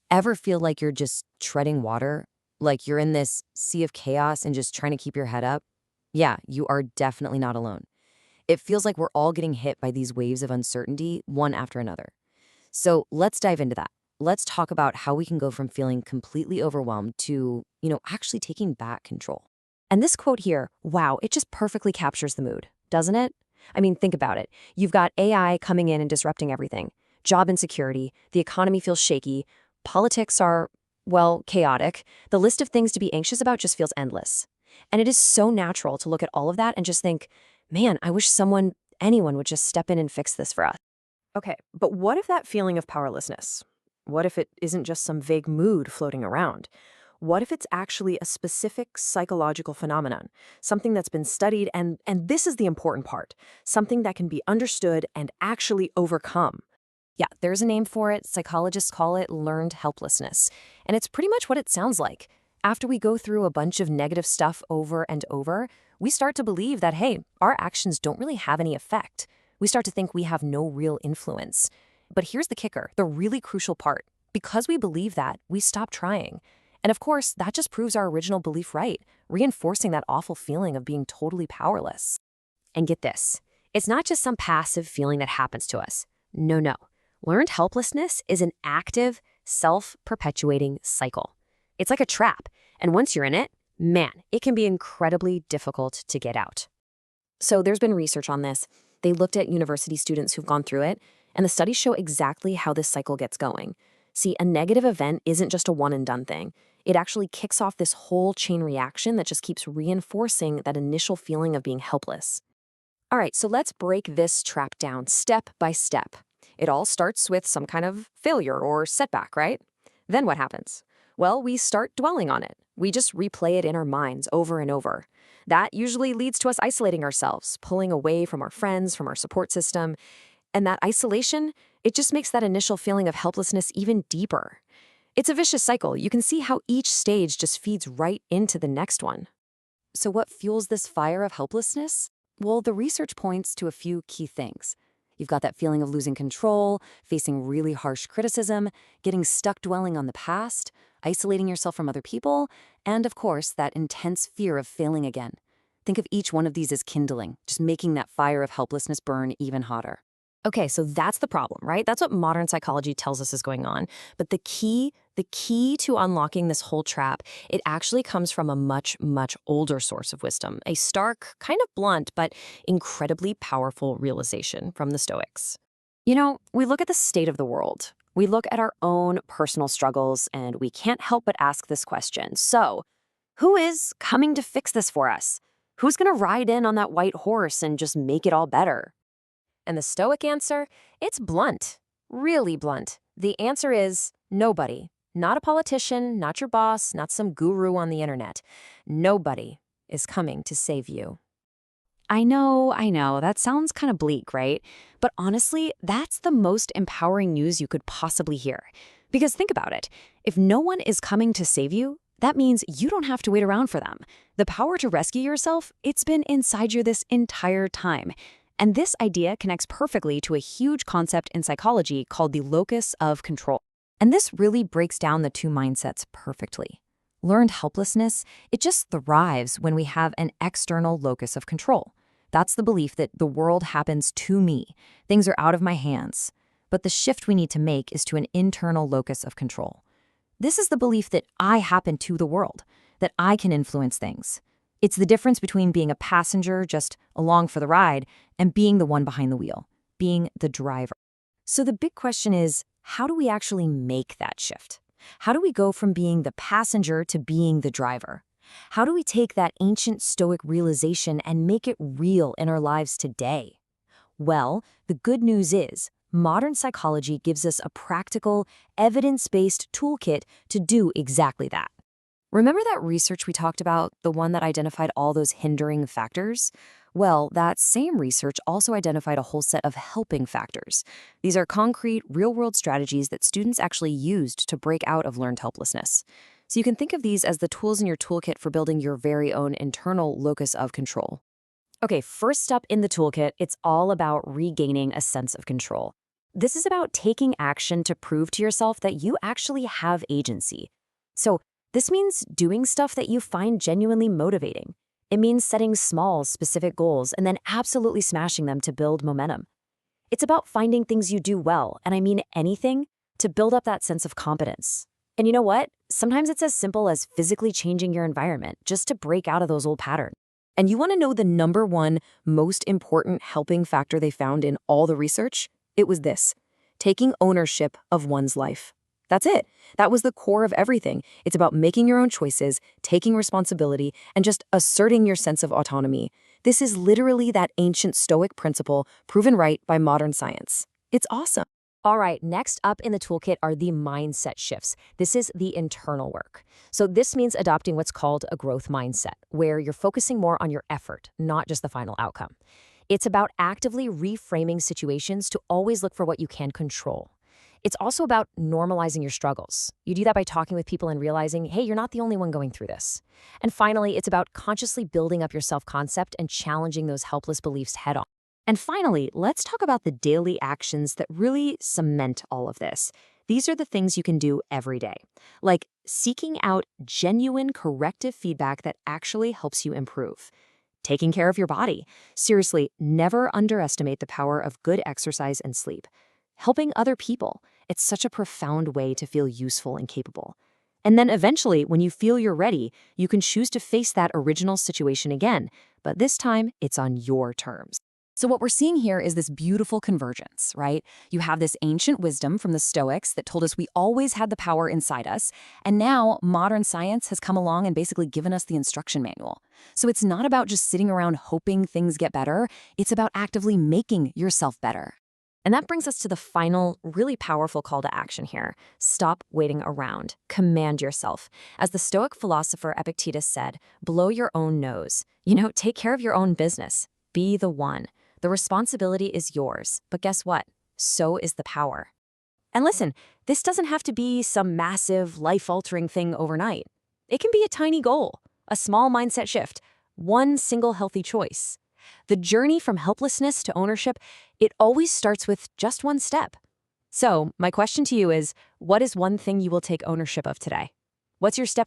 Ever feel like you're just treading water? Like you're in this sea of chaos and just trying to keep your head up? Yeah, you are definitely not alone. It feels like we're all getting hit by these waves of uncertainty, one after another. So let's dive into that. Let's talk about how we can go from feeling completely overwhelmed to, actually taking back control. And this quote here, wow, it just perfectly captures the mood, doesn't it? I mean, think about it. You've got AI coming in and disrupting everything. Job insecurity, the economy feels shaky, politics are, well, chaotic. The list of things to be anxious about just feels endless. And it is so natural to look at all of that and just think, man, I wish anyone would just step in and fix this for us. Okay, but what if that feeling of powerlessness? What if it isn't just some vague mood floating around? What if it's actually a specific psychological phenomenon, something that's been studied and this is the important part, something that can be understood and actually overcome? Yeah, there's a name for it. Psychologists call it learned helplessness. And it's pretty much what it sounds like. After we go through a bunch of negative stuff over and over, we start to believe that, hey, our actions don't really have any effect. We start to think we have no real influence. But here's the kicker, the really crucial part. Because we believe that, we stop trying. And of course, that just proves our original belief right, reinforcing that awful feeling of being totally powerless. And get this, it's not just some passive feeling that happens to us. No, no. Learned helplessness is an active, self-perpetuating cycle. It's like a trap, and once you're in it, man, it can be incredibly difficult to get out. So there's been research on this. They looked at university students who've gone through it, and the studies show exactly how this cycle gets going. See, a negative event isn't just a one-and-done thing. It actually kicks off this whole chain reaction that just keeps reinforcing that initial feeling of being helpless. All right, so let's break this trap down step by step. It all starts with some kind of failure or setback, right? Then what happens? Well, we start dwelling on it. We just replay it in our minds over and over. That usually leads to us isolating ourselves, pulling away from our friends, from our support system. And that isolation, it just makes that initial feeling of helplessness even deeper. It's a vicious cycle. You can see how each stage just feeds right into the next one. So what fuels this fire of helplessness? Well, the research points to a few key things. You've got that feeling of losing control, facing really harsh criticism, getting stuck dwelling on the past, isolating yourself from other people, and of course, that intense fear of failing again. Think of each one of these as kindling, just making that fire of helplessness burn even hotter. Okay, so that's the problem, right? That's what modern psychology tells us is going on. But the key to unlocking this whole trap, it actually comes from a much, much older source of wisdom, a stark, kind of blunt, but incredibly powerful realization from the Stoics. We look at the state of the world. We look at our own personal struggles, and we can't help but ask this question. So, who is coming to fix this for us? Who's going to ride in on that white horse and just make it all better? And the Stoic answer? It's blunt, really blunt. The answer is nobody. Not a politician, not your boss, not some guru on the internet. Nobody is coming to save you. I know, that sounds kind of bleak, right? But honestly, that's the most empowering news you could possibly hear. Because think about it. If no one is coming to save you, that means you don't have to wait around for them. The power to rescue yourself, it's been inside you this entire time. And this idea connects perfectly to a huge concept in psychology called the locus of control. And this really breaks down the two mindsets perfectly. Learned helplessness, it just thrives when we have an external locus of control. That's the belief that the world happens to me. Things are out of my hands. But the shift we need to make is to an internal locus of control. This is the belief that I happen to the world, that I can influence things. It's the difference between being a passenger just along for the ride and being the one behind the wheel, being the driver. So the big question is, how do we actually make that shift? How do we go from being the passenger to being the driver? How do we take that ancient Stoic realization and make it real in our lives today? Well, the good news is, modern psychology gives us a practical, evidence-based toolkit to do exactly that. Remember that research we talked about, the one that identified all those hindering factors? Well, that same research also identified a whole set of helping factors. These are concrete, real-world strategies that students actually used to break out of learned helplessness. So you can think of these as the tools in your toolkit for building your very own internal locus of control. Okay, first up in the toolkit, it's all about regaining a sense of control. This is about taking action to prove to yourself that you actually have agency. So, this means doing stuff that you find genuinely motivating. It means setting small, specific goals and then absolutely smashing them to build momentum. It's about finding things you do well, and I mean anything, to build up that sense of competence. And you know what? Sometimes it's as simple as physically changing your environment just to break out of those old patterns. And you want to know the number one most important helping factor they found in all the research? It was this: taking ownership of one's life. That's it. That was the core of everything. It's about making your own choices, taking responsibility, and just asserting your sense of autonomy. This is literally that ancient Stoic principle proven right by modern science. It's awesome. All right, next up in the toolkit are the mindset shifts. This is the internal work. So this means adopting what's called a growth mindset, where you're focusing more on your effort, not just the final outcome. It's about actively reframing situations to always look for what you can control. It's also about normalizing your struggles. You do that by talking with people and realizing, hey, you're not the only one going through this. And finally, it's about consciously building up your self-concept and challenging those helpless beliefs head on. And finally, let's talk about the daily actions that really cement all of this. These are the things you can do every day, like seeking out genuine corrective feedback that actually helps you improve. Taking care of your body. Seriously, never underestimate the power of good exercise and sleep. Helping other people. It's such a profound way to feel useful and capable. And then eventually, when you feel you're ready, you can choose to face that original situation again, but this time it's on your terms. So what we're seeing here is this beautiful convergence, right? You have this ancient wisdom from the Stoics that told us we always had the power inside us, and now modern science has come along and basically given us the instruction manual. So it's not about just sitting around hoping things get better, it's about actively making yourself better. And that brings us to the final, really powerful call to action here. Stop waiting around. Command yourself. As the Stoic philosopher Epictetus said, blow your own nose. Take care of your own business. Be the one. The responsibility is yours, but guess what? So is the power. And listen, this doesn't have to be some massive, life-altering thing overnight. It can be a tiny goal, a small mindset shift, one single healthy choice. The journey from helplessness to ownership, it always starts with just one step. So, my question to you is, what is one thing you will take ownership of today? What's your step